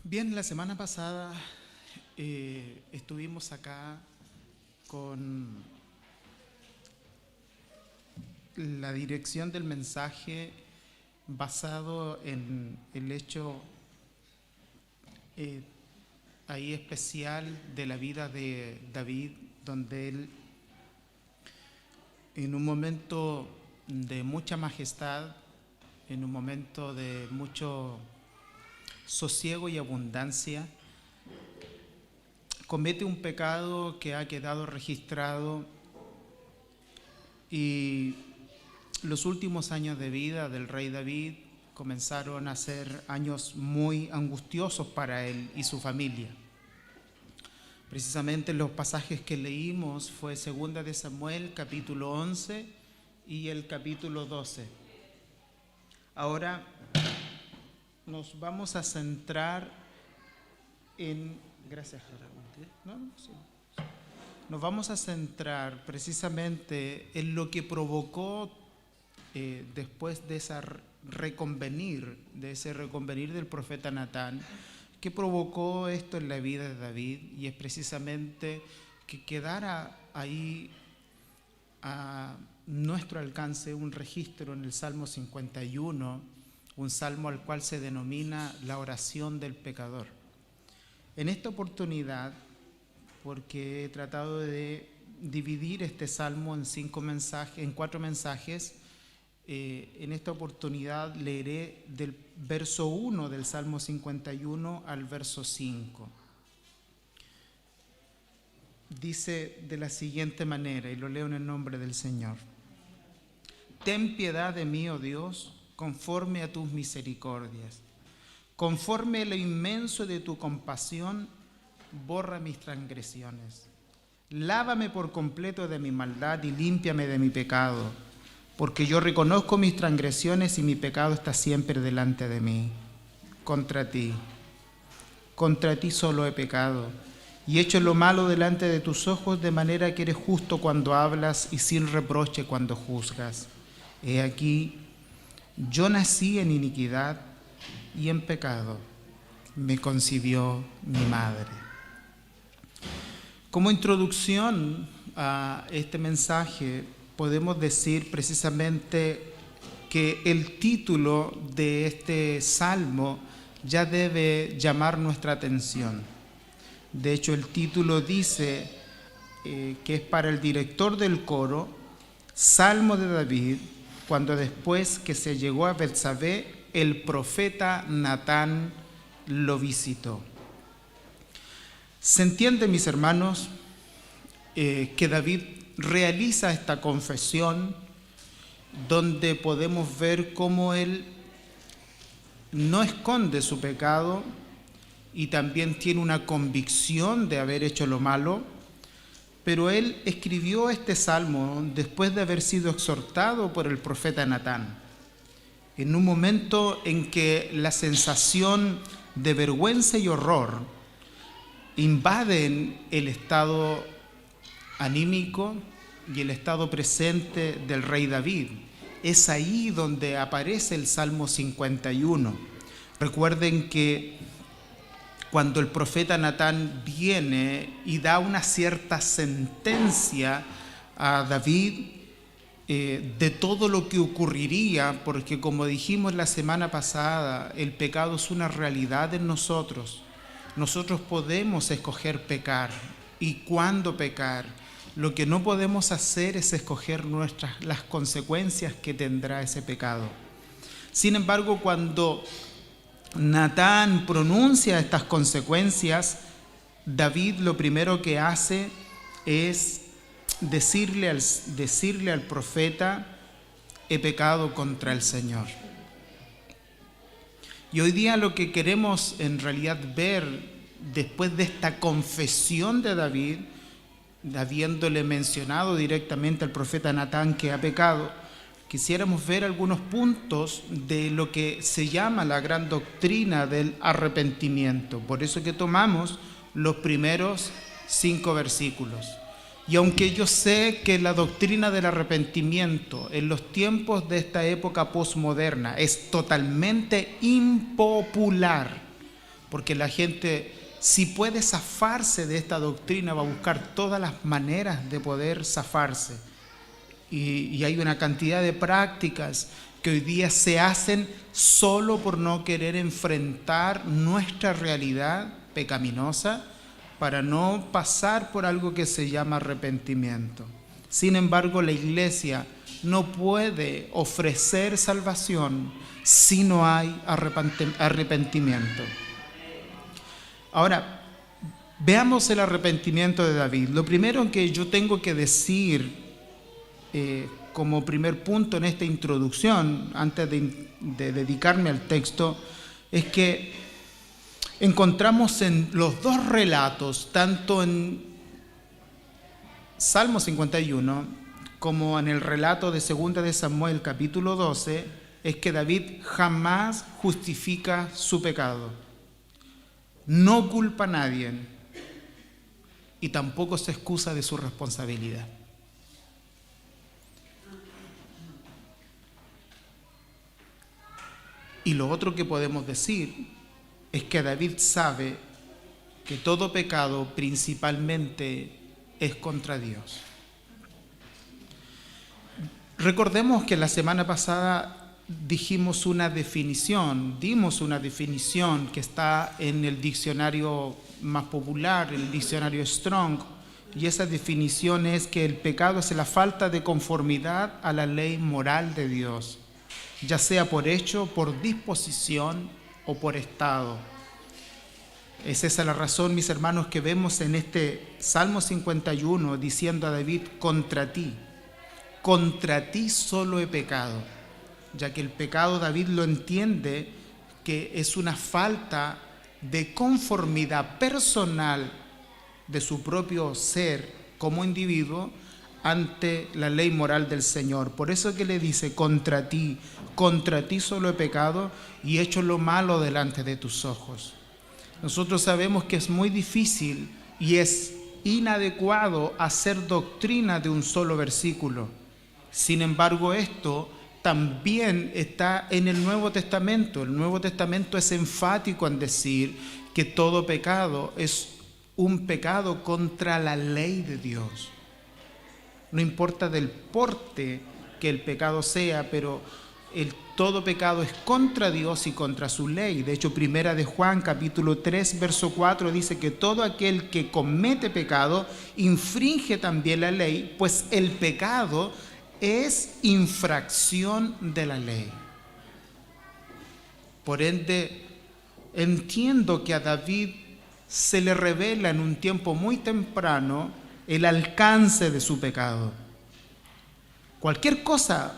Bien, la semana pasada estuvimos acá con la dirección del mensaje basado en el hecho ahí especial de la vida de David, donde él en un momento de mucha majestad, en un momento de mucho sosiego y abundancia, comete un pecado que ha quedado registrado, y los últimos años de vida del rey David comenzaron a ser años muy angustiosos para él y su familia. Precisamente los pasajes que leímos fue 2 de Samuel, capítulo 11 y el capítulo 12. Ahora nos vamos a centrar en... Gracias, Nos vamos a centrar precisamente en lo que provocó después de ese reconvenir del profeta Natán, que provocó esto en la vida de David, y es precisamente que quedara ahí a nuestro alcance un registro en el Salmo 51, un salmo al cual se denomina la oración del pecador. En esta oportunidad, porque he tratado de dividir este salmo en 4 mensajes, en esta oportunidad leeré del verso 1 del Salmo 51 al verso 5. Dice de la siguiente manera, y lo leo en el nombre del Señor: Ten piedad de mí, oh Dios, conforme a tus misericordias. Conforme a lo inmenso de tu compasión, borra mis transgresiones. Lávame por completo de mi maldad y límpiame de mi pecado, porque yo reconozco mis transgresiones y mi pecado está siempre delante de mí. Contra ti solo he pecado y he hecho lo malo delante de tus ojos, de manera que eres justo cuando hablas y sin reproche cuando juzgas. He aquí, yo nací en iniquidad y en pecado me concibió mi madre. Como introducción a este mensaje, podemos decir precisamente que el título de este salmo ya debe llamar nuestra atención. De hecho, el título dice que es para el director del coro, Salmo de David, cuando después que se llegó a Betsabé, el profeta Natán lo visitó. Se entiende, mis hermanos, que David realiza esta confesión, donde podemos ver cómo él no esconde su pecado y también tiene una convicción de haber hecho lo malo, pero él escribió este salmo después de haber sido exhortado por el profeta Natán, en un momento en que la sensación de vergüenza y horror invaden el estado anímico y el estado presente del rey David. Es ahí donde aparece el Salmo 51. Recuerden que cuando el profeta Natán viene y da una cierta sentencia a David de todo lo que ocurriría, porque como dijimos la semana pasada, el pecado es una realidad en nosotros. Nosotros podemos escoger pecar y cuándo pecar. Lo que no podemos hacer es escoger las consecuencias que tendrá ese pecado. Sin embargo, cuando Natán pronuncia estas consecuencias, David lo primero que hace es decirle al profeta: he pecado contra el Señor. Y hoy día lo que queremos en realidad ver, después de esta confesión de David, habiéndole mencionado directamente al profeta Natán que ha pecado, quisiéramos ver algunos puntos de lo que se llama la gran doctrina del arrepentimiento. Por eso que tomamos los primeros 5 versículos. Y aunque yo sé que la doctrina del arrepentimiento en los tiempos de esta época posmoderna es totalmente impopular, porque la gente, si puede zafarse de esta doctrina, va a buscar todas las maneras de poder zafarse. Y hay una cantidad de prácticas que hoy día se hacen solo por no querer enfrentar nuestra realidad pecaminosa, para no pasar por algo que se llama arrepentimiento. Sin embargo, la iglesia no puede ofrecer salvación si no hay arrepentimiento. Ahora, veamos el arrepentimiento de David. Lo primero que yo tengo que decir como primer punto en esta introducción, antes de dedicarme al texto, es que encontramos en los dos relatos, tanto en Salmo 51 como en el relato de 2 de Samuel capítulo 12, es que David jamás justifica su pecado, no culpa a nadie y tampoco se excusa de su responsabilidad. Y lo otro que podemos decir es que David sabe que todo pecado principalmente es contra Dios. Recordemos que la semana pasada dimos una definición que está en el diccionario más popular, el diccionario Strong, y esa definición es que el pecado es la falta de conformidad a la ley moral de Dios, ya sea por hecho, por disposición o por estado. Es esa la razón, mis hermanos, que vemos en este Salmo 51 diciendo a David: contra ti solo he pecado, ya que el pecado David lo entiende que es una falta de conformidad personal de su propio ser como individuo ante la ley moral del Señor. Por eso que le dice: contra ti solo he pecado y he hecho lo malo delante de tus ojos. Nosotros sabemos que es muy difícil y es inadecuado hacer doctrina de un solo versículo. Sin embargo, esto también está en el Nuevo Testamento. El Nuevo Testamento es enfático en decir que todo pecado es un pecado contra la ley de Dios. No importa del porte que el pecado sea, pero todo pecado es contra Dios y contra su ley. De hecho, Primera de Juan, capítulo 3, verso 4, dice que todo aquel que comete pecado infringe también la ley, pues el pecado es infracción de la ley. Por ende, entiendo que a David se le revela en un tiempo muy temprano el alcance de su pecado. Cualquier cosa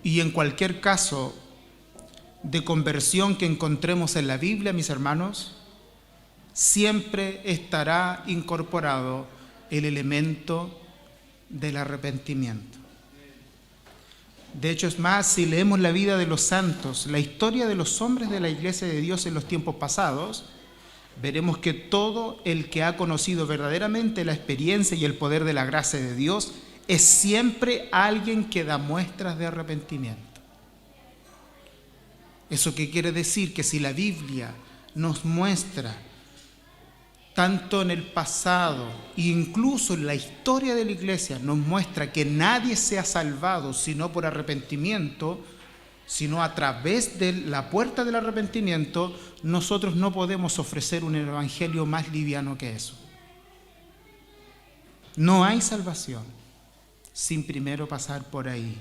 y en cualquier caso de conversión que encontremos en la Biblia, mis hermanos, siempre estará incorporado el elemento del arrepentimiento. De hecho, es más, si leemos la vida de los santos, la historia de los hombres de la Iglesia de Dios en los tiempos pasados, veremos que todo el que ha conocido verdaderamente la experiencia y el poder de la gracia de Dios es siempre alguien que da muestras de arrepentimiento. ¿Eso qué quiere decir? Que si la Biblia nos muestra, tanto en el pasado e incluso en la historia de la iglesia, nos muestra que nadie se ha salvado sino por arrepentimiento, sino a través de la puerta del arrepentimiento, nosotros no podemos ofrecer un evangelio más liviano que eso. No hay salvación sin primero pasar por ahí.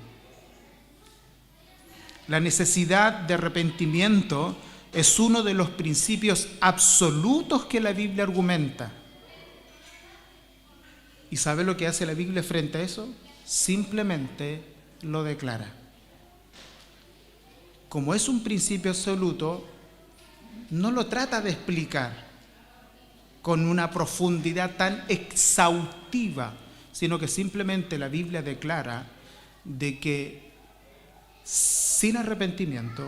La necesidad de arrepentimiento es uno de los principios absolutos que la Biblia argumenta. ¿Y sabe lo que hace la Biblia frente a eso? Simplemente lo declara. Como es un principio absoluto, no lo trata de explicar con una profundidad tan exhaustiva, sino que simplemente la Biblia declara de que sin arrepentimiento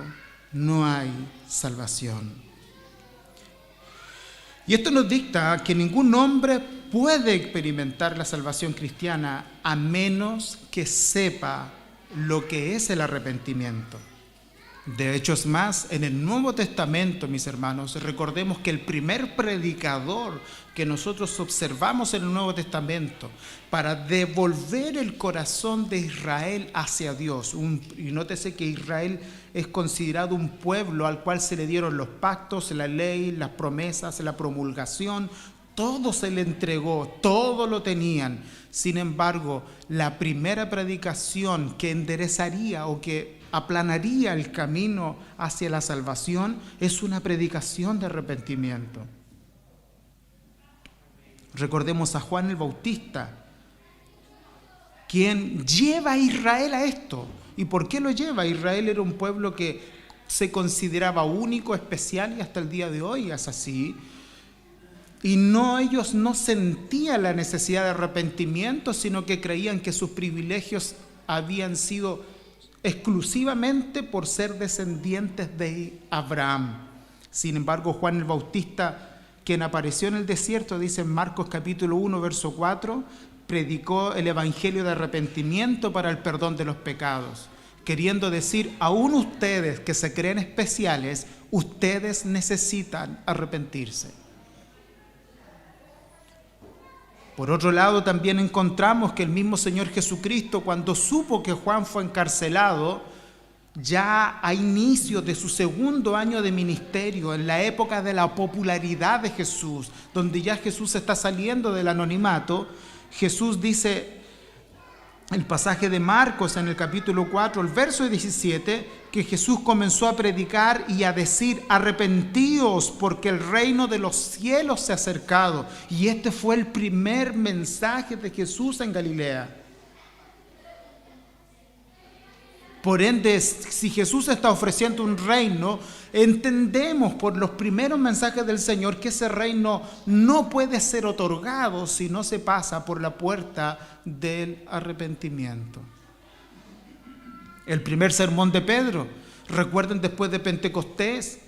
no hay salvación. Y esto nos dicta que ningún hombre puede experimentar la salvación cristiana a menos que sepa lo que es el arrepentimiento. De hecho, es más, en el Nuevo Testamento, mis hermanos, recordemos que el primer predicador que nosotros observamos en el Nuevo Testamento para devolver el corazón de Israel hacia Dios, y nótese que Israel es considerado un pueblo al cual se le dieron los pactos, la ley, las promesas, la promulgación, todo se le entregó, todo lo tenían. Sin embargo, la primera predicación que enderezaría o que aplanaría el camino hacia la salvación es una predicación de arrepentimiento. Recordemos a Juan el Bautista, quien lleva a Israel a esto. ¿Y por qué lo lleva? Israel era un pueblo que se consideraba único, especial, y hasta el día de hoy es así. Y ellos no sentían la necesidad de arrepentimiento, sino que creían que sus privilegios habían sido exclusivamente por ser descendientes de Abraham. Sin embargo, Juan el Bautista, quien apareció en el desierto, dice en Marcos capítulo 1, verso 4, predicó el evangelio de arrepentimiento para el perdón de los pecados, queriendo decir, aún ustedes que se creen especiales, ustedes necesitan arrepentirse. Por otro lado, también encontramos que el mismo Señor Jesucristo, cuando supo que Juan fue encarcelado, ya a inicio de su segundo año de ministerio, en la época de la popularidad de Jesús, donde ya Jesús está saliendo del anonimato, Jesús dice, el pasaje de Marcos en el capítulo 4, el verso 17, que Jesús comenzó a predicar y a decir, arrepentíos porque el reino de los cielos se ha acercado. Y este fue el primer mensaje de Jesús en Galilea. Por ende, si Jesús está ofreciendo un reino, entendemos por los primeros mensajes del Señor que ese reino no puede ser otorgado si no se pasa por la puerta del arrepentimiento. El primer sermón de Pedro, recuerden, después de Pentecostés,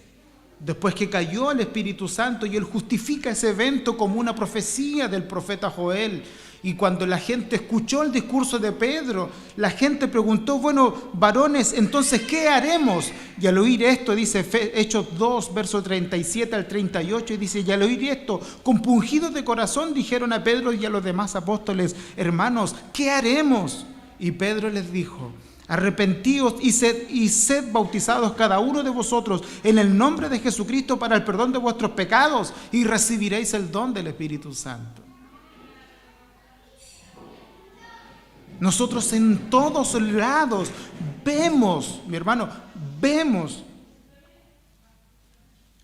después que cayó el Espíritu Santo, y él justifica ese evento como una profecía del profeta Joel. Y cuando la gente escuchó el discurso de Pedro, la gente preguntó, bueno, varones, entonces, ¿qué haremos? Y al oír esto, dice Hechos 2, verso 37 al 38, y dice, y al oír esto, compungidos de corazón, dijeron a Pedro y a los demás apóstoles, hermanos, ¿qué haremos? Y Pedro les dijo, arrepentíos y sed bautizados cada uno de vosotros en el nombre de Jesucristo para el perdón de vuestros pecados, y recibiréis el don del Espíritu Santo. Nosotros en todos lados vemos, mi hermano, vemos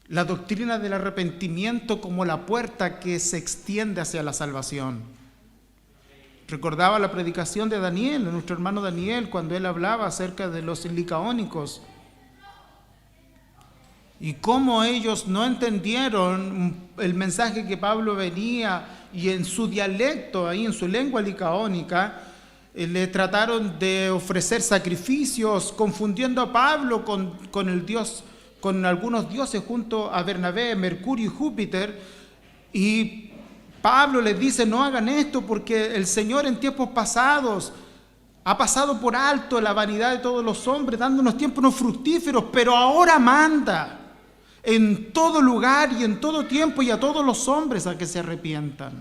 la doctrina del arrepentimiento como la puerta que se extiende hacia la salvación. Recordaba la predicación de Daniel, de nuestro hermano Daniel, cuando él hablaba acerca de los licaónicos y cómo ellos no entendieron el mensaje que Pablo venía, y en su dialecto, ahí en su lengua licaónica, le trataron de ofrecer sacrificios, confundiendo a Pablo con el Dios, con algunos dioses junto a Bernabé, Mercurio y Júpiter. Y Pablo les dice, no hagan esto porque el Señor en tiempos pasados ha pasado por alto la vanidad de todos los hombres, dándonos tiempos no fructíferos, pero ahora manda en todo lugar y en todo tiempo y a todos los hombres a que se arrepientan.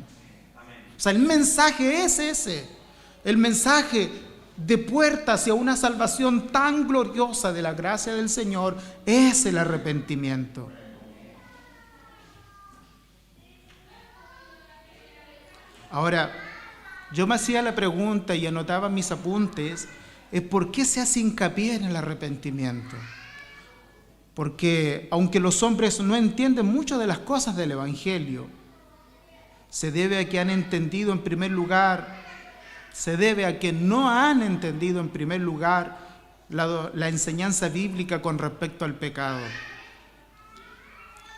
O sea, el mensaje es ese. El mensaje de puerta hacia una salvación tan gloriosa de la gracia del Señor es el arrepentimiento. Ahora, yo me hacía la pregunta y anotaba mis apuntes, es ¿por qué se hace hincapié en el arrepentimiento? Porque aunque los hombres no entienden mucho de las cosas del Evangelio, se debe a que han entendido en primer lugar, se debe a que no han entendido en primer lugar la enseñanza bíblica con respecto al pecado.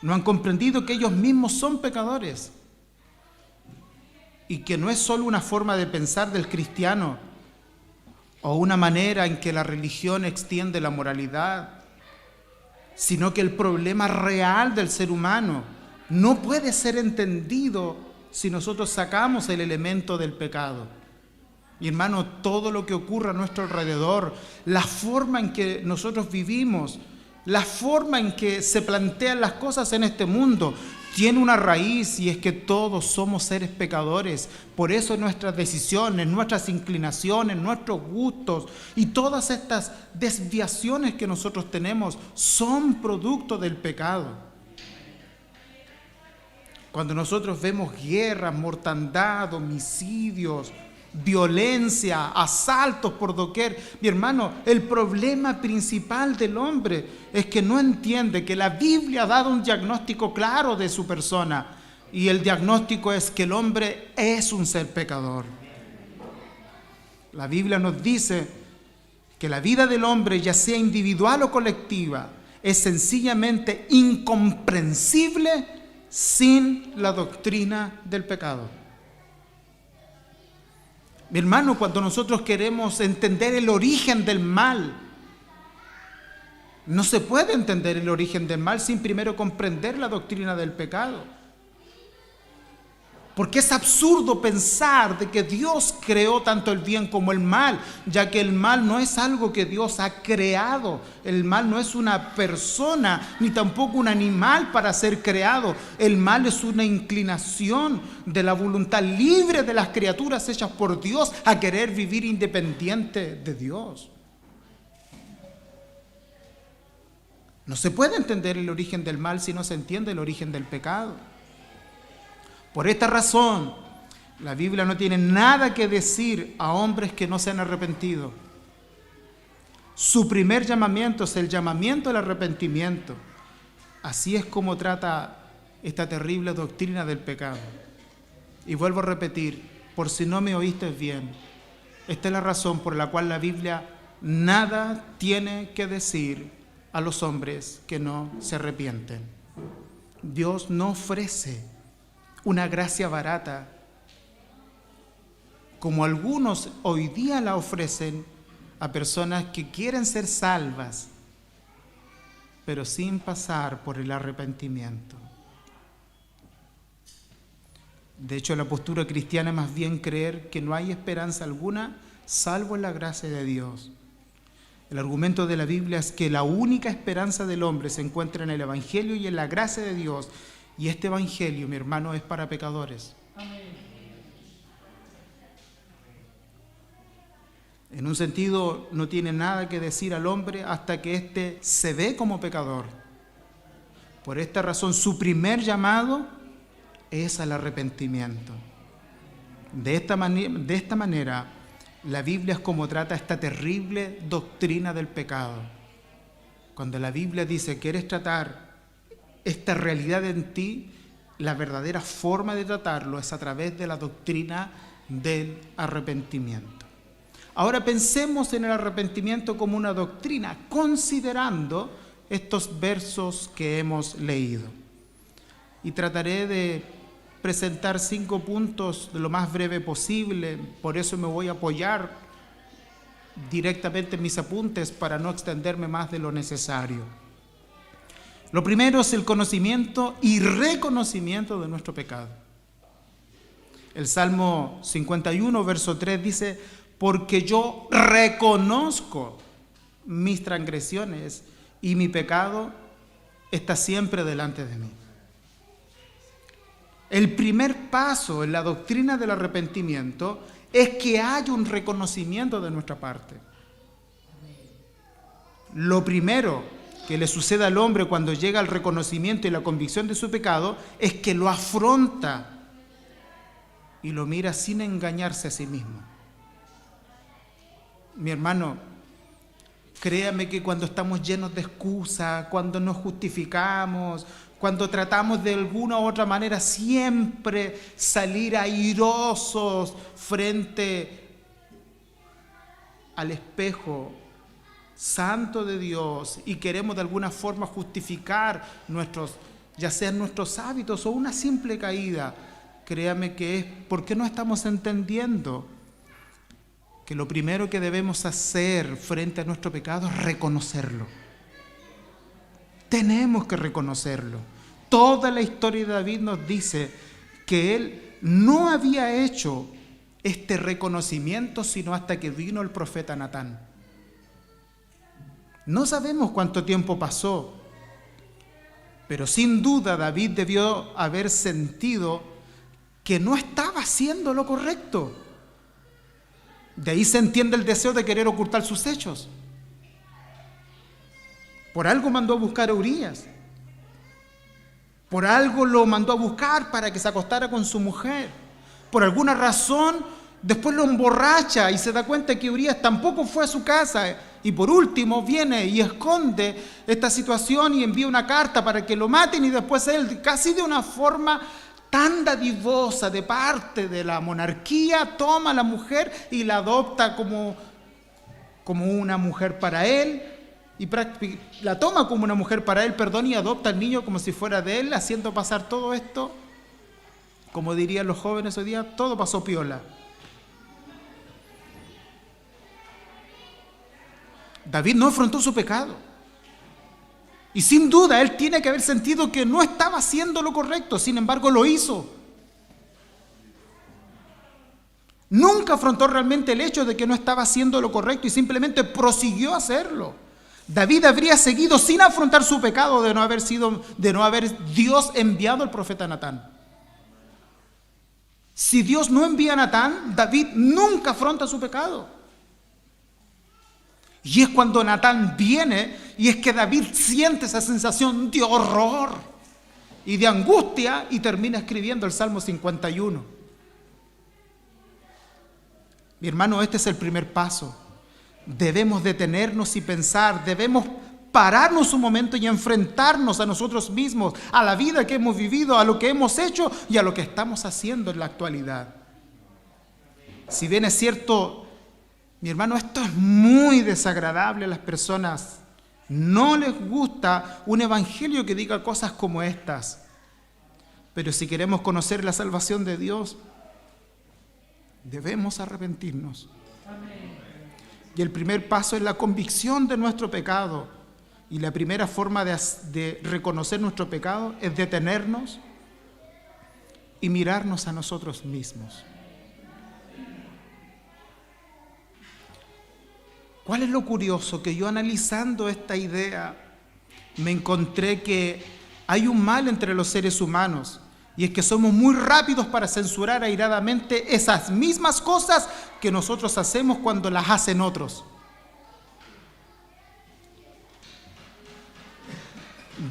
No han comprendido que ellos mismos son pecadores y que no es solo una forma de pensar del cristiano o una manera en que la religión extiende la moralidad, sino que el problema real del ser humano no puede ser entendido si nosotros sacamos el elemento del pecado. Mi hermano, todo lo que ocurre a nuestro alrededor, la forma en que nosotros vivimos, la forma en que se plantean las cosas en este mundo, tiene una raíz, y es que todos somos seres pecadores. Por eso nuestras decisiones, nuestras inclinaciones, nuestros gustos y todas estas desviaciones que nosotros tenemos son producto del pecado. Cuando nosotros vemos guerras, mortandad, homicidios, violencia, asaltos por doquier, mi hermano, el problema principal del hombre es que no entiende que la Biblia ha dado un diagnóstico claro de su persona, y el diagnóstico es que el hombre es un ser pecador. La Biblia nos dice que la vida del hombre, ya sea individual o colectiva, es sencillamente incomprensible sin la doctrina del pecado. Mi hermano, cuando nosotros queremos entender el origen del mal, no se puede entender el origen del mal sin primero comprender la doctrina del pecado. Porque es absurdo pensar de que Dios creó tanto el bien como el mal, ya que el mal no es algo que Dios ha creado. El mal no es una persona, ni tampoco un animal para ser creado. El mal es una inclinación de la voluntad libre de las criaturas hechas por Dios a querer vivir independiente de Dios. No se puede entender el origen del mal si no se entiende el origen del pecado. Por esta razón, la Biblia no tiene nada que decir a hombres que no se han arrepentido. Su primer llamamiento es el llamamiento al arrepentimiento. Así es como trata esta terrible doctrina del pecado. Y vuelvo a repetir, por si no me oíste bien, esta es la razón por la cual la Biblia nada tiene que decir a los hombres que no se arrepienten. Dios no ofrece una gracia barata, como algunos hoy día la ofrecen a personas que quieren ser salvas, pero sin pasar por el arrepentimiento. De hecho, la postura cristiana es más bien creer que no hay esperanza alguna salvo en la gracia de Dios. El argumento de la Biblia es que la única esperanza del hombre se encuentra en el Evangelio y en la gracia de Dios. Y este Evangelio, mi hermano, es para pecadores. Amén. En un sentido, no tiene nada que decir al hombre hasta que éste se ve como pecador. Por esta razón, su primer llamado es al arrepentimiento. De esta manera, la Biblia es como trata esta terrible doctrina del pecado. Cuando la Biblia dice, ¿quieres tratar esta realidad en ti? La verdadera forma de tratarlo es a través de la doctrina del arrepentimiento. Ahora pensemos en el arrepentimiento como una doctrina, considerando estos versos que hemos leído. Y trataré de presentar 5 puntos de lo más breve posible, por eso me voy a apoyar directamente en mis apuntes para no extenderme más de lo necesario. Lo primero es el conocimiento y reconocimiento de nuestro pecado. El Salmo 51, verso 3 dice, porque yo reconozco mis transgresiones y mi pecado está siempre delante de mí. El primer paso en la doctrina del arrepentimiento es que haya un reconocimiento de nuestra parte. Lo primero que le sucede al hombre cuando llega al reconocimiento y la convicción de su pecado es que lo afronta y lo mira sin engañarse a sí mismo. Mi hermano, créame que cuando estamos llenos de excusas, cuando nos justificamos, cuando tratamos de alguna u otra manera siempre salir airosos frente al espejo santo de Dios y queremos de alguna forma justificar ya sean nuestros hábitos o una simple caída, créame que es porque no estamos entendiendo que lo primero que debemos hacer frente a nuestro pecado es reconocerlo. Tenemos que reconocerlo. Toda la historia de David nos dice que él no había hecho este reconocimiento sino hasta que vino el profeta Natán. No sabemos cuánto tiempo pasó, pero sin duda David debió haber sentido que no estaba haciendo lo correcto. De ahí se entiende el deseo de querer ocultar sus hechos. Por algo mandó a buscar a Urías. Por algo lo mandó a buscar para que se acostara con su mujer. Por alguna razón, después lo emborracha y se da cuenta que Urías tampoco fue a su casa. Y por último viene y esconde esta situación y envía una carta para que lo maten, y después él, casi de una forma tan dadivosa de parte de la monarquía, toma a la mujer y la adopta como una mujer para él, y la toma como una mujer para él, y adopta al niño como si fuera de él, haciendo pasar todo esto, como dirían los jóvenes hoy día, todo pasó piola. David no afrontó su pecado. Y sin duda él tiene que haber sentido que no estaba haciendo lo correcto, sin embargo lo hizo. Nunca afrontó realmente el hecho de que no estaba haciendo lo correcto y simplemente prosiguió a hacerlo. David habría seguido sin afrontar su pecado de no haber Dios enviado al profeta Natán. Si Dios no envía a Natán, David nunca afronta su pecado. Y es cuando Natán viene, y es que David siente esa sensación de horror y de angustia, y termina escribiendo el Salmo 51. Mi hermano, este es el primer paso. Debemos detenernos y pensar, debemos pararnos un momento y enfrentarnos a nosotros mismos, a la vida que hemos vivido, a lo que hemos hecho y a lo que estamos haciendo en la actualidad. Si bien es cierto, mi hermano, esto es muy desagradable a las personas. No les gusta un evangelio que diga cosas como estas. Pero si queremos conocer la salvación de Dios, debemos arrepentirnos. Y el primer paso es la convicción de nuestro pecado. Y la primera forma de reconocer nuestro pecado es detenernos y mirarnos a nosotros mismos. ¿Cuál es lo curioso? Que yo, analizando esta idea, me encontré que hay un mal entre los seres humanos, y es que somos muy rápidos para censurar airadamente esas mismas cosas que nosotros hacemos cuando las hacen otros.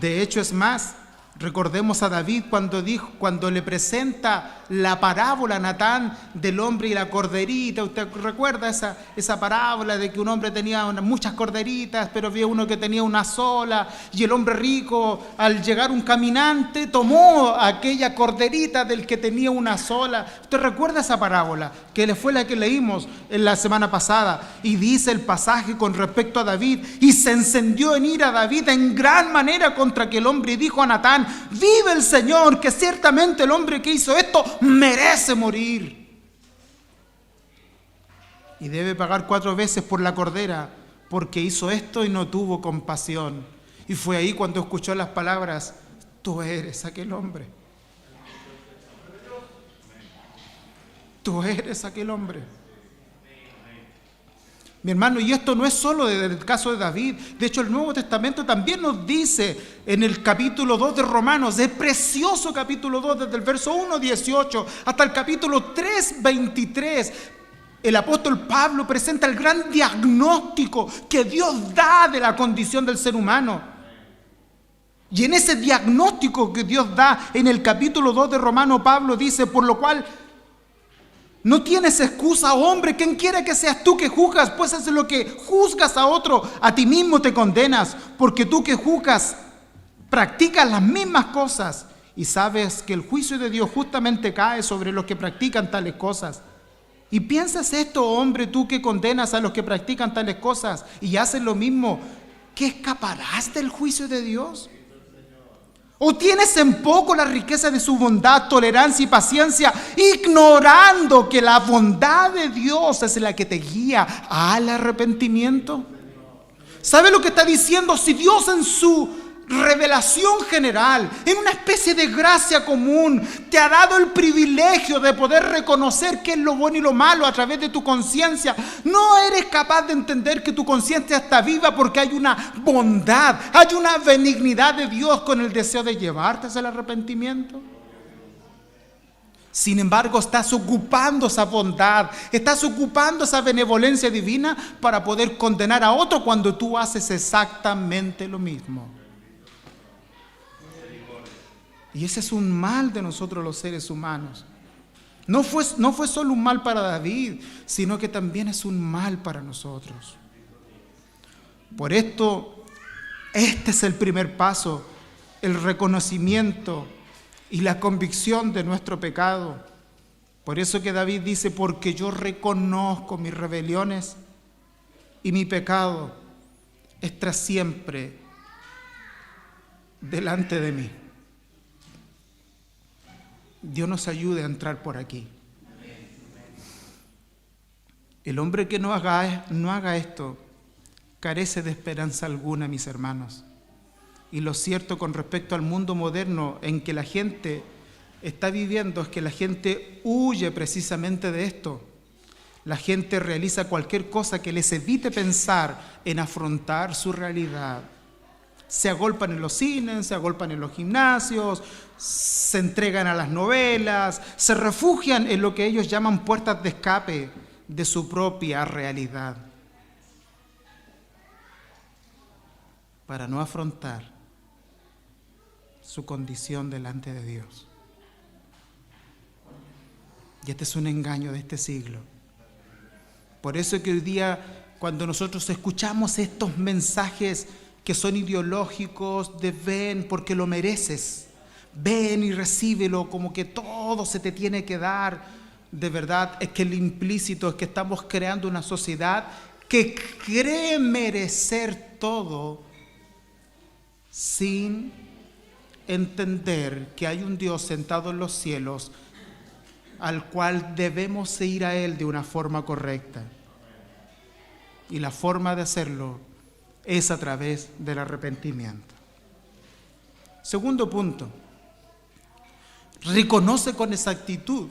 De hecho, es más, recordemos a David cuando le presenta la parábola a Natán del hombre y la corderita. Usted recuerda esa parábola de que un hombre tenía muchas corderitas, pero había uno que tenía una sola, y el hombre rico, al llegar un caminante, tomó aquella corderita del que tenía una sola. Usted recuerda esa parábola, que fue la que leímos en la semana pasada, y dice el pasaje con respecto a David: y se encendió en ira David en gran manera contra aquel hombre, y dijo a Natán: vive el Señor, que ciertamente el hombre que hizo esto merece morir, y debe pagar 4 veces por la cordera, porque hizo esto y no tuvo compasión. Y fue ahí cuando escuchó las palabras: tú eres aquel hombre. Tú eres aquel hombre. Mi hermano, y esto no es solo del caso de David. De hecho, el Nuevo Testamento también nos dice en el capítulo 2 de Romanos, el precioso capítulo 2, desde el verso 1:18 hasta el capítulo 3:23, el apóstol Pablo presenta el gran diagnóstico que Dios da de la condición del ser humano. Y en ese diagnóstico que Dios da en el capítulo 2 de Romanos, Pablo dice: por lo cual no tienes excusa, hombre, ¿quién quiere que seas tú que juzgas? Pues es lo que juzgas a otro, a ti mismo te condenas, porque tú que juzgas practicas las mismas cosas, y sabes que el juicio de Dios justamente cae sobre los que practican tales cosas. Y piensas esto, hombre, tú que condenas a los que practican tales cosas y haces lo mismo, ¿que escaparás del juicio de Dios? ¿O tienes en poco la riqueza de su bondad, tolerancia y paciencia, ignorando que la bondad de Dios es la que te guía al arrepentimiento? ¿Sabe lo que está diciendo? Si Dios en su revelación general, en una especie de gracia común. Te ha dado el privilegio de poder reconocer qué es lo bueno y lo malo a través de tu conciencia. No eres capaz de entender que tu conciencia está viva porque hay una bondad, hay una benignidad de Dios con el deseo de llevarte hacia el arrepentimiento. Sin embargo, estás ocupando esa bondad, estás ocupando esa benevolencia divina para poder condenar a otro cuando tú haces exactamente lo mismo. Y ese es un mal de nosotros los seres humanos. No fue solo un mal para David, sino que también es un mal para nosotros. Por esto, este es el primer paso, el reconocimiento y la convicción de nuestro pecado. Por eso que David dice, porque yo reconozco mis rebeliones y mi pecado está siempre delante de mí. Dios nos ayude a entrar por aquí. El hombre que no haga esto carece de esperanza alguna, mis hermanos. Y lo cierto con respecto al mundo moderno en que la gente está viviendo es que la gente huye precisamente de esto. La gente realiza cualquier cosa que les evite pensar en afrontar su realidad. Se agolpan en los cines, se agolpan en los gimnasios, se entregan a las novelas, se refugian en lo que ellos llaman puertas de escape de su propia realidad, para no afrontar su condición delante de Dios. Y este es un engaño de este siglo. Por eso que hoy día, cuando nosotros escuchamos estos mensajes que son ideológicos de ven porque lo mereces, ven y recíbelo, como que todo se te tiene que dar, de verdad es que el implícito es que estamos creando una sociedad que cree merecer todo sin entender que hay un Dios sentado en los cielos al cual debemos ir a Él de una forma correcta. Y la forma de hacerlo es a través del arrepentimiento. Segundo punto, reconoce con exactitud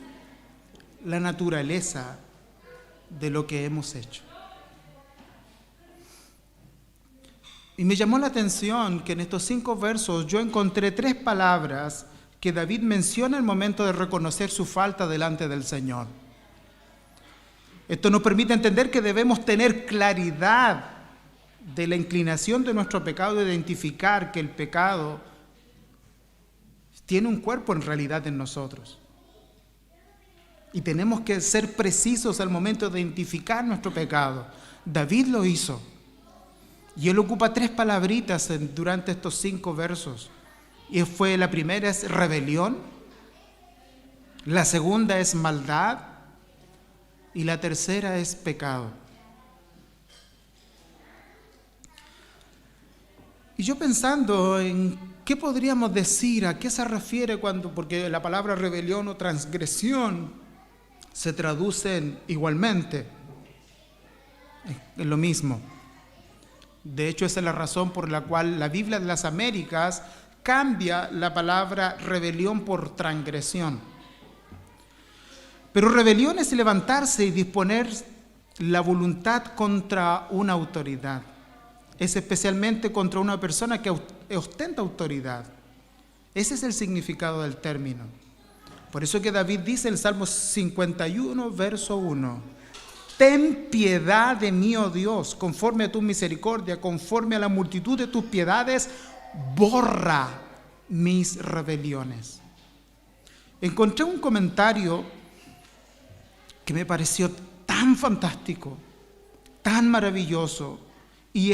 la naturaleza de lo que hemos hecho. Y me llamó la atención que en estos 5 versos yo encontré 3 palabras que David menciona al momento de reconocer su falta delante del Señor. Esto nos permite entender que debemos tener claridad de la inclinación de nuestro pecado, de identificar que el pecado tiene un cuerpo en realidad en nosotros. Y tenemos que ser precisos al momento de identificar nuestro pecado. David lo hizo. Y él ocupa 3 palabritas durante estos 5 versos. Y la primera es rebelión, la segunda es maldad y la tercera es pecado. Y yo pensando en qué podríamos decir, a qué se refiere porque la palabra rebelión o transgresión se traducen igualmente en lo mismo. De hecho, esa es la razón por la cual la Biblia de las Américas cambia la palabra rebelión por transgresión. Pero rebelión es levantarse y disponer la voluntad contra una autoridad. Es especialmente contra una persona que ostenta autoridad. Ese es el significado del término. Por eso que David dice en el Salmo 51, verso 1, ten piedad de mí, oh Dios, conforme a tu misericordia, conforme a la multitud de tus piedades, borra mis rebeliones. Encontré un comentario que me pareció tan fantástico, tan maravilloso, y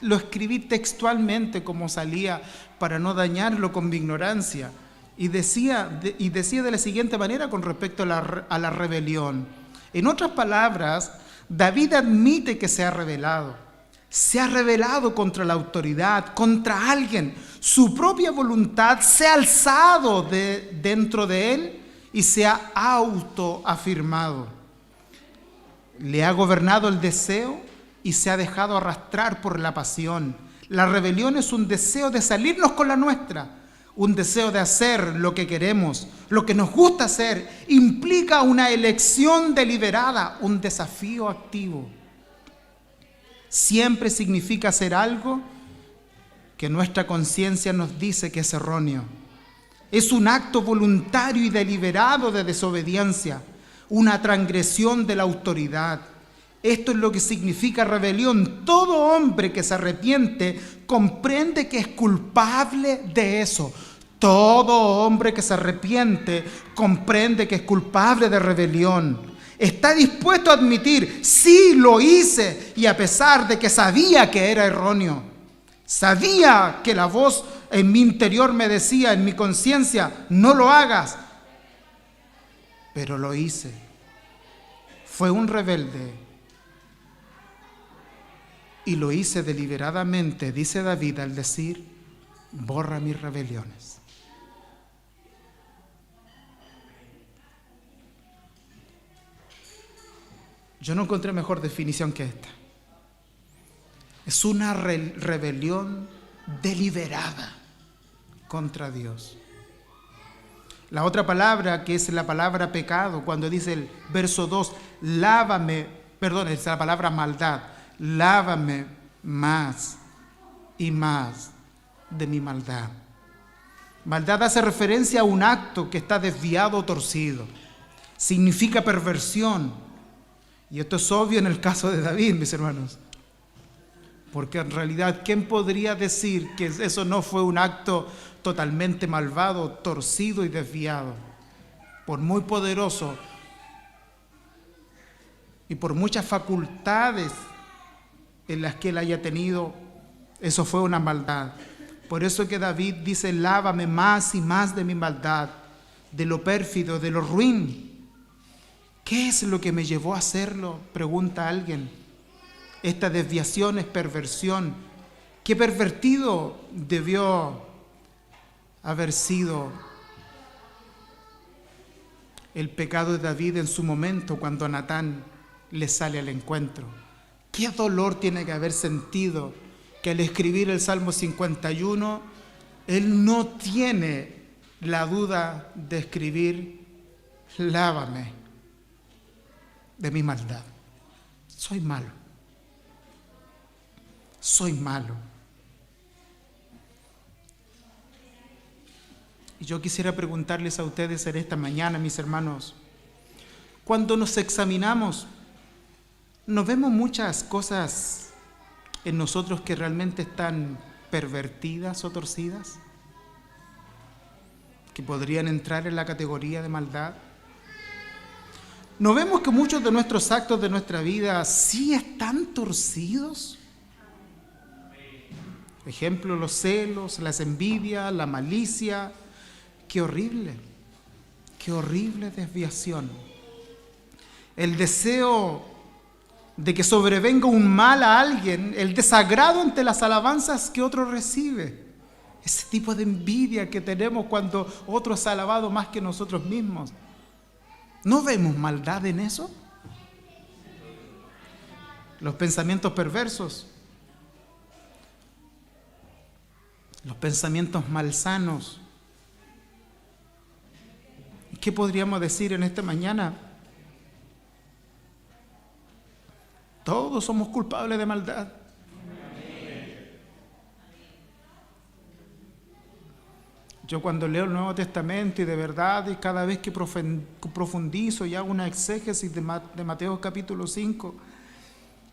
lo escribí textualmente como salía para no dañarlo con mi ignorancia. Y decía de la siguiente manera con respecto a la rebelión. En otras palabras, David admite que se ha rebelado contra la autoridad, contra alguien. Su propia voluntad se ha alzado dentro de él y se ha autoafirmado. Le ha gobernado el deseo y se ha dejado arrastrar por la pasión. La rebelión es un deseo de salirnos con la nuestra, un deseo de hacer lo que queremos, lo que nos gusta hacer. Implica una elección deliberada, un desafío activo. Siempre significa hacer algo que nuestra conciencia nos dice que es erróneo. Es un acto voluntario y deliberado de desobediencia, una transgresión de la autoridad. Esto es lo que significa rebelión. Todo hombre que se arrepiente comprende que es culpable de eso. Todo hombre que se arrepiente comprende que es culpable de rebelión. Está dispuesto a admitir, sí, lo hice, y a pesar de que sabía que era erróneo, sabía que la voz en mi interior me decía, en mi conciencia, no lo hagas, pero lo hice. Fue un rebelde y lo hice deliberadamente, dice David al decir, borra mis rebeliones. Yo no encontré mejor definición que esta. Es una rebelión deliberada contra Dios. La otra palabra, que es la palabra pecado, cuando dice el verso 2, es la palabra maldad, lávame más y más de mi maldad. Maldad hace referencia a un acto que está desviado o torcido. Significa perversión. Y esto es obvio en el caso de David, mis hermanos. Porque en realidad, ¿quién podría decir que eso no fue un acto totalmente malvado, torcido y desviado? Por muy poderoso y por muchas facultades en las que él haya tenido, eso fue una maldad. Por eso que David dice, lávame más y más de mi maldad, de lo pérfido, de lo ruin. ¿Qué es lo que me llevó a hacerlo?, pregunta alguien. Esta desviación es perversión. ¿Qué pervertido debió haber sido el pecado de David en su momento cuando Natán le sale al encuentro? ¿Qué dolor tiene que haber sentido que al escribir el Salmo 51, él no tiene la duda de escribir, lávame de mi maldad? Soy malo. Soy malo. Y yo quisiera preguntarles a ustedes en esta mañana, mis hermanos, cuando nos examinamos, ¿no vemos muchas cosas en nosotros que realmente están pervertidas o torcidas? Que podrían entrar en la categoría de maldad. ¿No vemos que muchos de nuestros actos de nuestra vida sí están torcidos? Ejemplo, los celos, las envidias, la malicia. Qué horrible desviación. El deseo de que sobrevenga un mal a alguien, el desagrado ante las alabanzas que otro recibe. Ese tipo de envidia que tenemos cuando otro es alabado más que nosotros mismos. ¿No vemos maldad en eso? Los pensamientos perversos, los pensamientos malsanos. ¿Qué podríamos decir en esta mañana? Todos somos culpables de maldad. Yo cuando leo el Nuevo Testamento y de verdad, y cada vez que profundizo y hago una exégesis de Mateo capítulo 5,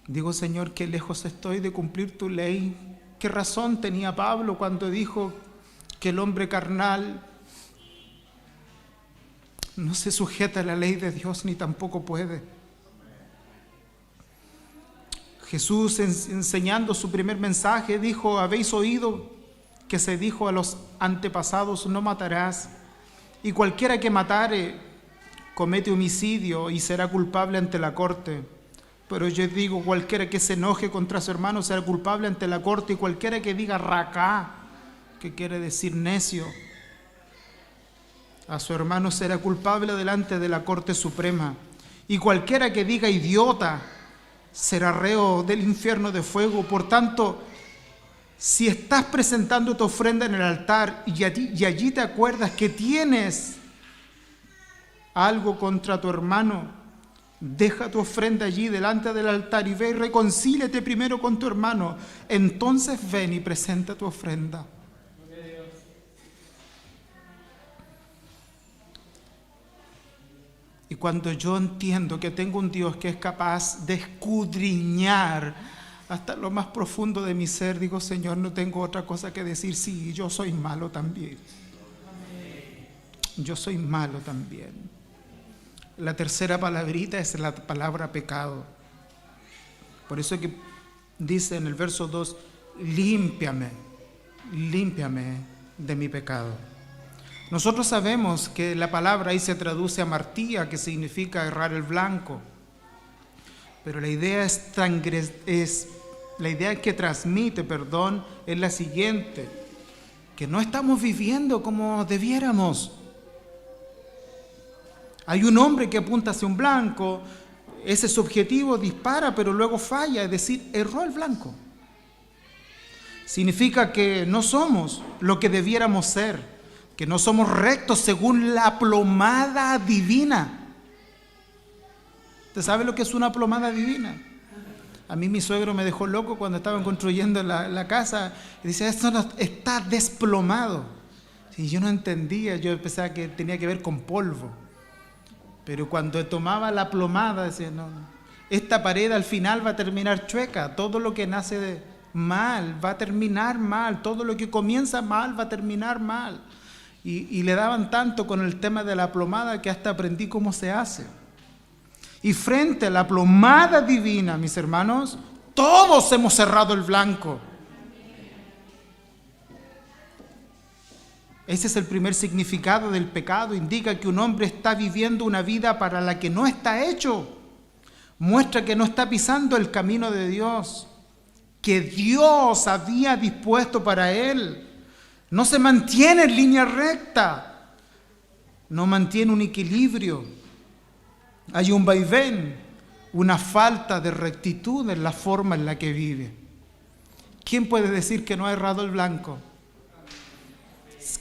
digo, Señor, qué lejos estoy de cumplir tu ley. ¿Qué razón tenía Pablo cuando dijo que el hombre carnal no se sujeta a la ley de Dios ni tampoco puede? Jesús, enseñando su primer mensaje, dijo, habéis oído que se dijo a los antepasados, no matarás, y cualquiera que matare comete homicidio y será culpable ante la corte. Pero yo digo, cualquiera que se enoje contra su hermano será culpable ante la corte, y cualquiera que diga racá, que quiere decir necio, a su hermano será culpable delante de la Corte Suprema. Y cualquiera que diga idiota será reo del infierno de fuego. Por tanto, Si estás presentando tu ofrenda en el altar y allí te acuerdas que tienes algo contra tu hermano, deja tu ofrenda allí delante del altar y ve y reconcíliate primero con tu hermano. Entonces ven y presenta tu ofrenda. Y cuando yo entiendo que tengo un Dios que es capaz de escudriñar hasta lo más profundo de mi ser, digo, Señor, no tengo otra cosa que decir. Sí, yo soy malo también. Yo soy malo también. La tercera palabrita es la palabra pecado. Por eso que dice en el verso 2, límpiame de mi pecado. Nosotros sabemos que la palabra ahí se traduce a martía, que significa errar el blanco. Pero la idea que transmite, es la siguiente: que no estamos viviendo como debiéramos. Hay un hombre que apunta hacia un blanco, ese es su objetivo, dispara, pero luego falla, es decir, erró el blanco. Significa que no somos lo que debiéramos ser, que no somos rectos según la plomada divina. ¿Usted sabe lo que es una plomada divina? A mí mi suegro me dejó loco cuando estaban construyendo la casa y dice, esto no, está desplomado. Y yo no entendía, yo pensaba que tenía que ver con polvo. Pero cuando tomaba la plomada decía, no, esta pared al final va a terminar chueca, todo lo que nace mal va a terminar mal, todo lo que comienza mal va a terminar mal. Y le daban tanto con el tema de la plomada que hasta aprendí cómo se hace. Y frente a la plomada divina, mis hermanos, todos hemos cerrado el blanco. Ese es el primer significado del pecado. Indica que un hombre está viviendo una vida para la que no está hecho. Muestra que no está pisando el camino de Dios, que Dios había dispuesto para él. No se mantiene en línea recta, no mantiene un equilibrio. Hay un vaivén, una falta de rectitud en la forma en la que vive. ¿Quién puede decir que no ha errado el blanco?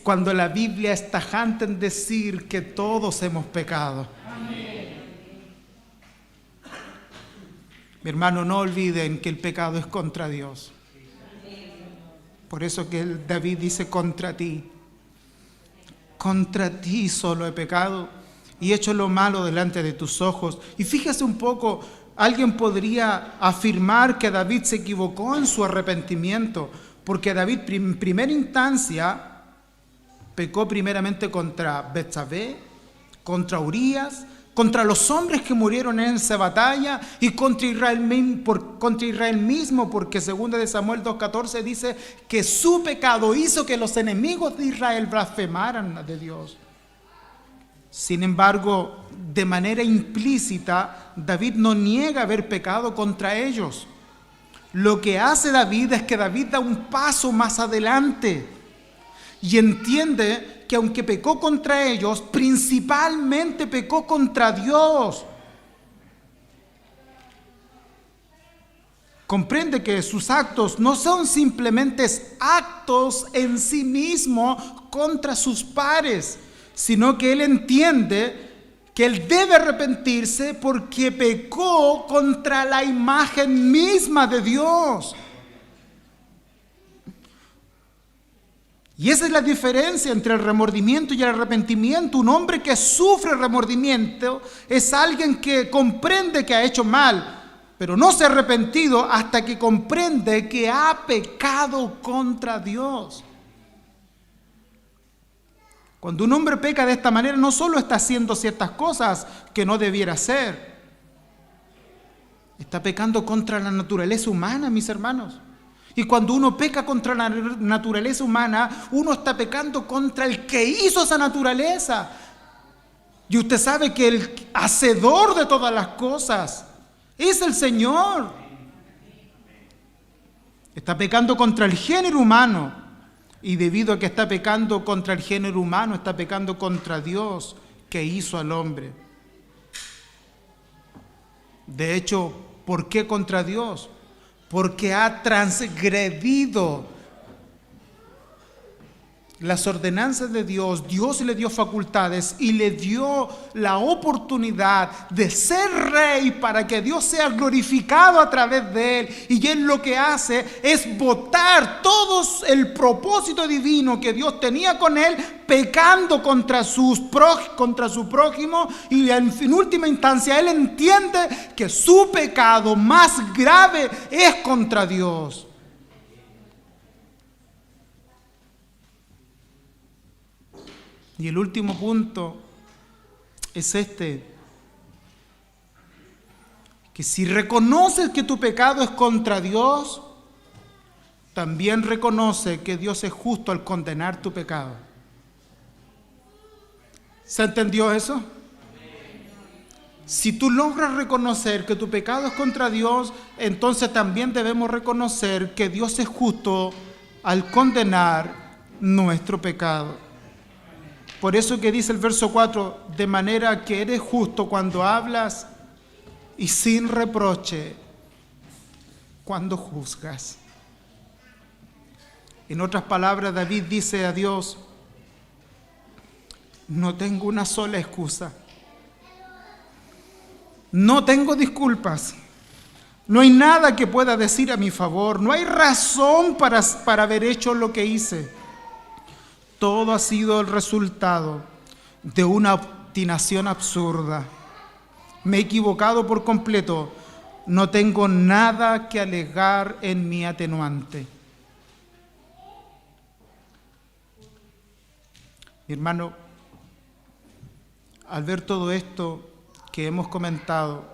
Cuando la Biblia es tajante en decir que todos hemos pecado. Amén. Mi hermano, no olviden que el pecado es contra Dios. Por eso que David dice contra ti solo he pecado y he hecho lo malo delante de tus ojos. Y fíjese un poco, alguien podría afirmar que David se equivocó en su arrepentimiento, porque David en primera instancia pecó primeramente contra Betsabé, contra Urías, contra los hombres que murieron en esa batalla y contra Israel mismo, porque 2 de Samuel 2:14 dice que su pecado hizo que los enemigos de Israel blasfemaran de Dios. Sin embargo, de manera implícita, David no niega haber pecado contra ellos. Lo que hace David es que David da un paso más adelante y entiende que aunque pecó contra ellos, principalmente pecó contra Dios. Comprende que sus actos no son simplemente actos en sí mismos contra sus pares, sino que él entiende que él debe arrepentirse porque pecó contra la imagen misma de Dios. Y esa es la diferencia entre el remordimiento y el arrepentimiento. Un hombre que sufre remordimiento es alguien que comprende que ha hecho mal, pero no se ha arrepentido hasta que comprende que ha pecado contra Dios. Cuando un hombre peca de esta manera, no solo está haciendo ciertas cosas que no debiera hacer, está pecando contra la naturaleza humana, mis hermanos. Y cuando uno peca contra la naturaleza humana, uno está pecando contra el que hizo esa naturaleza. Y usted sabe que el hacedor de todas las cosas es el Señor. Está pecando contra el género humano. Y debido a que está pecando contra el género humano, está pecando contra Dios que hizo al hombre. De hecho, ¿por qué contra Dios? Porque ha transgredido las ordenanzas de Dios, Dios le dio facultades y le dio la oportunidad de ser rey para que Dios sea glorificado a través de él. Y él lo que hace es botar todo el propósito divino que Dios tenía con él, pecando contra su prójimo, y en última instancia él entiende que su pecado más grave es contra Dios. Y el último punto es que si reconoces que tu pecado es contra Dios, también reconoce que Dios es justo al condenar tu pecado. ¿Se entendió eso? Si tú logras reconocer que tu pecado es contra Dios, entonces también debemos reconocer que Dios es justo al condenar nuestro pecado. Por eso que dice el verso 4, de manera que eres justo cuando hablas y sin reproche cuando juzgas. En otras palabras, David dice a Dios, no tengo una sola excusa, no tengo disculpas, no hay nada que pueda decir a mi favor, no hay razón para haber hecho lo que hice. Todo ha sido el resultado de una obstinación absurda. Me he equivocado por completo. No tengo nada que alegar en mi atenuante. Mi hermano, al ver todo esto que hemos comentado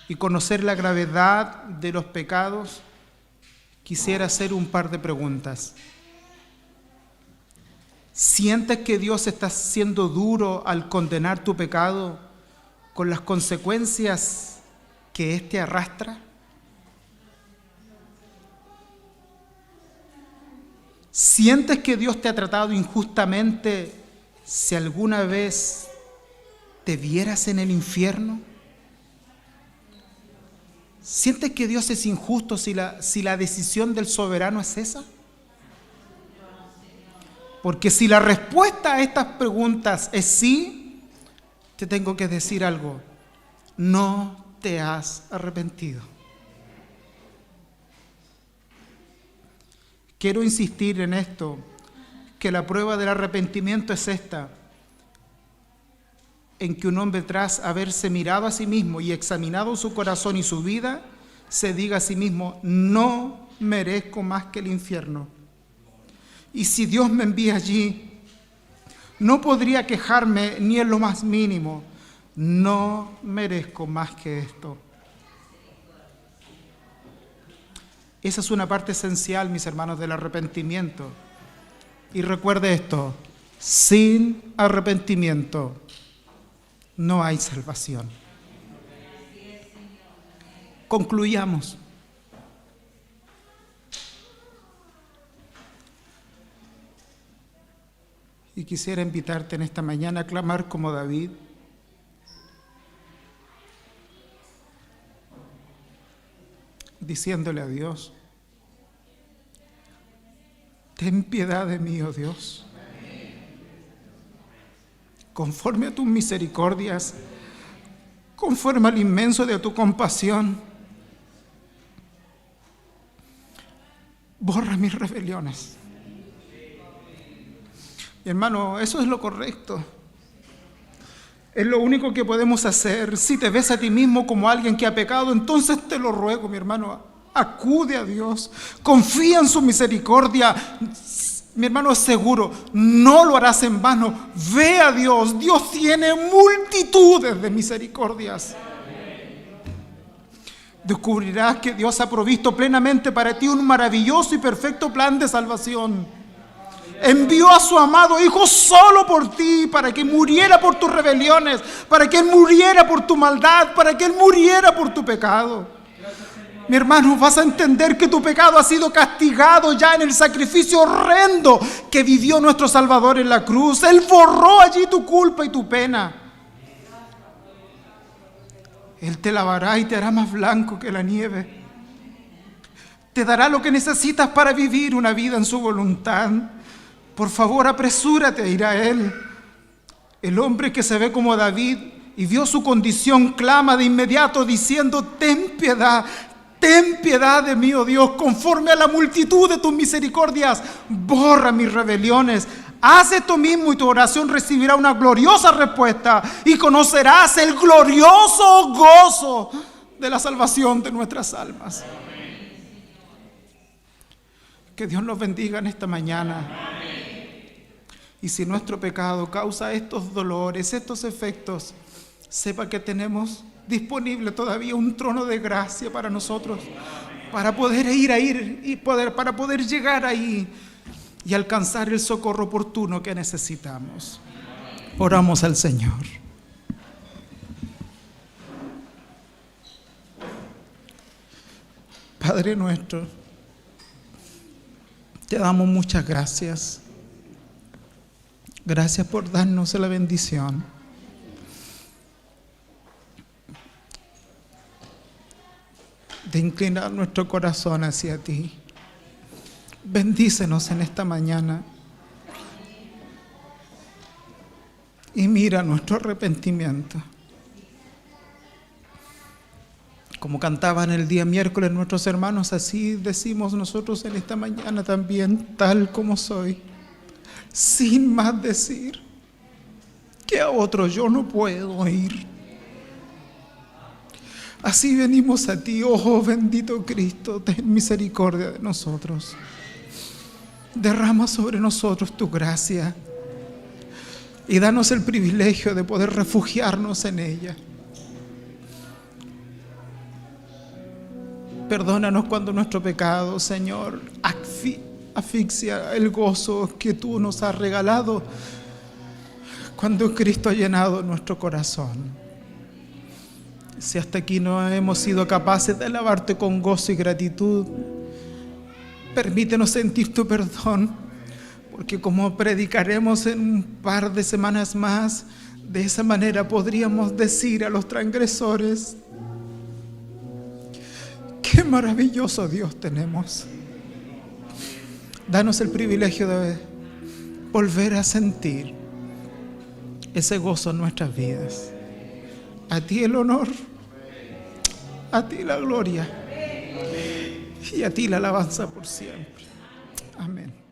y conocer la gravedad de los pecados, quisiera hacer un par de preguntas. ¿Sientes que Dios está siendo duro al condenar tu pecado con las consecuencias que éste arrastra? ¿Sientes que Dios te ha tratado injustamente si alguna vez te vieras en el infierno? ¿Sientes que Dios es injusto si la decisión del soberano es esa? Porque si la respuesta a estas preguntas es sí, te tengo que decir algo. No te has arrepentido. Quiero insistir en esto, que la prueba del arrepentimiento es esta, en que un hombre tras haberse mirado a sí mismo y examinado su corazón y su vida, se diga a sí mismo, no merezco más que el infierno. Y si Dios me envía allí, no podría quejarme ni en lo más mínimo. No merezco más que esto. Esa es una parte esencial, mis hermanos, del arrepentimiento. Y recuerde esto, sin arrepentimiento no hay salvación. Concluyamos. Y quisiera invitarte en esta mañana a clamar como David. Diciéndole a Dios, ten piedad de mí, oh Dios. Conforme a tus misericordias, conforme al inmenso de tu compasión, borra mis rebeliones. Mi hermano, eso es lo correcto. Es lo único que podemos hacer. Si te ves a ti mismo como alguien que ha pecado, entonces te lo ruego, mi hermano, acude a Dios, confía en su misericordia. Mi hermano, es seguro, no lo harás en vano. Ve a Dios, Dios tiene multitudes de misericordias. Descubrirás que Dios ha provisto plenamente para ti un maravilloso y perfecto plan de salvación. Envió a su amado Hijo solo por ti, para que muriera por tus rebeliones, para que Él muriera por tu maldad, para que Él muriera por tu pecado. Mi hermano, vas a entender que tu pecado ha sido castigado ya en el sacrificio horrendo que vivió nuestro Salvador en la cruz. Él borró allí tu culpa y tu pena. Él te lavará y te hará más blanco que la nieve. Te dará lo que necesitas para vivir una vida en su voluntad. Por favor, apresúrate a ir a Él. El hombre que se ve como David y vio su condición, clama de inmediato diciendo: ten piedad de mí, oh Dios, conforme a la multitud de tus misericordias, borra mis rebeliones. Haz esto mismo y tu oración recibirá una gloriosa respuesta y conocerás el glorioso gozo de la salvación de nuestras almas. Que Dios nos bendiga en esta mañana. Y si nuestro pecado causa estos dolores, estos efectos, sepa que tenemos disponible todavía un trono de gracia para nosotros, para poder para poder llegar ahí y alcanzar el socorro oportuno que necesitamos. Oramos al Señor. Padre nuestro, te damos muchas gracias. Gracias por darnos la bendición de inclinar nuestro corazón hacia ti. Bendícenos en esta mañana y mira nuestro arrepentimiento. Como cantaban el día miércoles nuestros hermanos, así decimos nosotros en esta mañana también, tal como soy, sin más decir, que a otro yo no puedo ir. Así venimos a ti, oh bendito Cristo, ten misericordia de nosotros. Derrama sobre nosotros tu gracia y danos el privilegio de poder refugiarnos en ella. Perdónanos cuando nuestro pecado, Señor, asfixia el gozo que tú nos has regalado cuando Cristo ha llenado nuestro corazón. Si hasta aquí no hemos sido capaces de alabarte con gozo y gratitud, permítenos sentir tu perdón, porque como predicaremos en un par de semanas más, de esa manera podríamos decir a los transgresores: qué maravilloso Dios tenemos. Danos el privilegio de volver a sentir ese gozo en nuestras vidas. A ti el honor, a ti la gloria y a ti la alabanza por siempre. Amén.